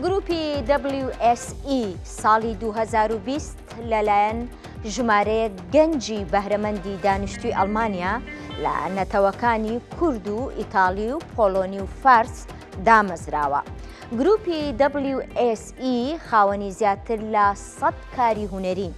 گروپی WSE ساڵی 2020 لەلایەن ژمارەیە گەنجی بەهرەمەندی دانیشتووی ئەڵمانیا لە نەتەوەکانی کورد و ئیتاڵی و پۆڵۆنی و فارس دامەزراوە. گروپی WSE خاوەنی زیاتر لە 100 کاری هونەرین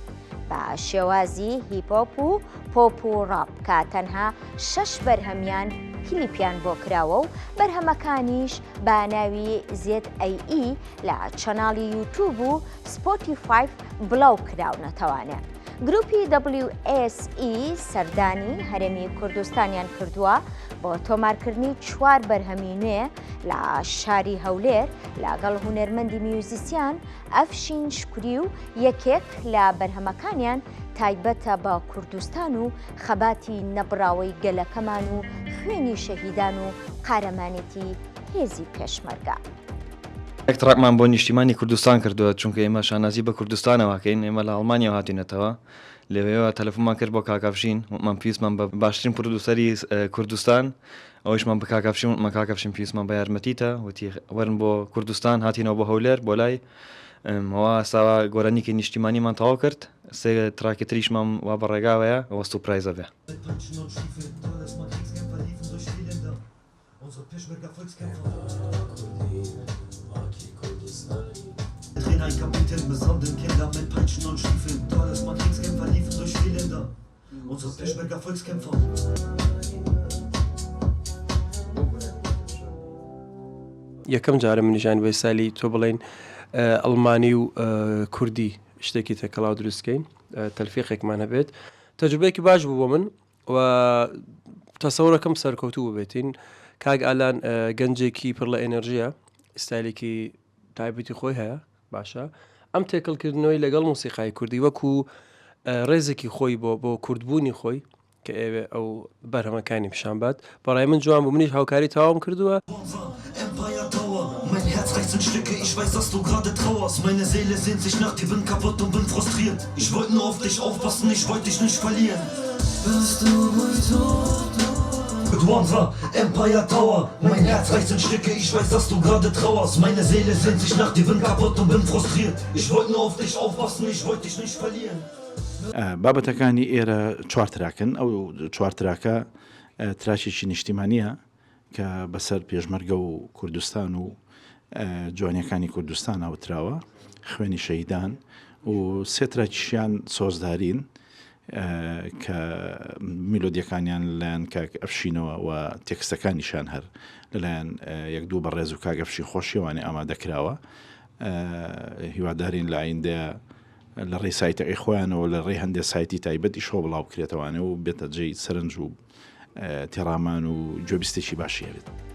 بە شێوازی هیپۆپ و پۆپ و ڕاپ کە تەنها 6 بەرهەمیان کلیپیان بۆ کراوە و بەرهەمەکانیش بە ناوی ZAE لە چەناڵی یوتیوب و سپۆتیفای بڵاو کراونەتەوانێت. گروپی WSE سەردانی هەرێمی کوردستانیان کردووە بۆ تۆمارکردنی 4 بەرهەمی نوێ لە شاری هەولێر لەگەڵ هونەرمەندی میوزیسیان ئەفشین شکوری و یەکێک لە بەرهەمەکانیان تایبەتە بە کوردستان و خەباتی نەبراوەی گەلەکەمان و خوێنی شەهیدان و قارەمانێتی هێزی پێشمەرگە. تراکمان بۆ نیشتیمانی کوردستان کردووە چونکە ئێمە شانازی بە کوردستانەوەکەین، ئێمە لە ئەڵمانیا هاتینەتەوە، لەوێەوە تەلەفۆنمان کرد بۆ کاکەفشین وتمان پێویستمان بە باشترین پرۆدوسەری کوردستان، ئەوەشمان بە کاکەفشین وتمان کاکەفشین پێویستمان بە یارمەتیتە، وتی وەرن بۆ کوردستان، هاتینەوە بۆ هەولێر بۆ لای ئەوە ساوا گۆرانیکی نیشتیمانیمان تەواو کرد، سێ تراکێ تریشمان وا بە ڕێگاوەیە ئەوەست و پرایزە بێ. Ein Kapitän besonderen Kinder mit Peitschen und Stiefeln. Talisman Kriegskämpfer liefen durch viele Länder. Unsere Peschberger Volkskämpfer. یەکەم جارە منیژان بە سالی تۆ بڵێن ئەڵمانی و کوردی شتێکی تەکەڵاو دروستکەین، تەلفیقێکمان هەبێت. تەجربەیەکی باش بوو بۆ من و تەسەوڕەکەم سەرکەوتوو ببێتین. کاک ئالان گەنجێکی پڕ لە ئێنەرژیە، ستایلێکی تایبەتی خۆی هەیە، باشە ئەم تێکەڵکردنەوەی لەگەڵ موسیقای کوردی وەکو ڕێزێکی خۆی بۆ کوردبوونی خۆی کە ئێوێ ئەو بەرهەمەکانی پیشانبات بەڕای من جوان بوو. منیش هاوکاری تاوام کردووە. Mein Herz reißt in Stücke, ich weiß, dass du gerade trauerst. Meine Seele sehnt sich nach dir, bin kaputt und bin frustriert. Ich wollte nur auf dich aufpassen, ich wollte dich nicht verlieren. Bist du wohl tot? Wanza, Empire Tower. Mein Herz reißt in Stücke, ich weiß, dass du gerade trauerst. Meine Seele sehnt sich nach dir, bin kaputt und bin frustriert. Ich wollte nur auf dich aufpassen, ich wollte dich nicht verlieren. بابەتەکانی ئێرە چوار تراکن. ئەو چوار تراکە تراکێکی نیشتیمانیە کە بەسەر پێشمەرگە و کوردستان و جوانیەکانی کوردستان هاوتراوە، خوێنی شەهیدان و سێ تراکیشیان سۆزدارین کە میلۆدیەکانیان لەلایەن کاک ئەفشینەوە و تێکستەکانیشان هەر لەلایەن یەک دوو بەڕێز و کاک ئەفشین خۆشیێوانێ ئامادەکراوە. هیوادارین لە ئایندەیە لە ڕێی سایتەکەی خۆیانەوە لە ڕێی هەندێک سایتی تایبەتی شۆ بڵاو بکرێتەوانێ و بێتە جێی سەرنج و تێڕامان و گوێبیستێکی باشی هەبێت.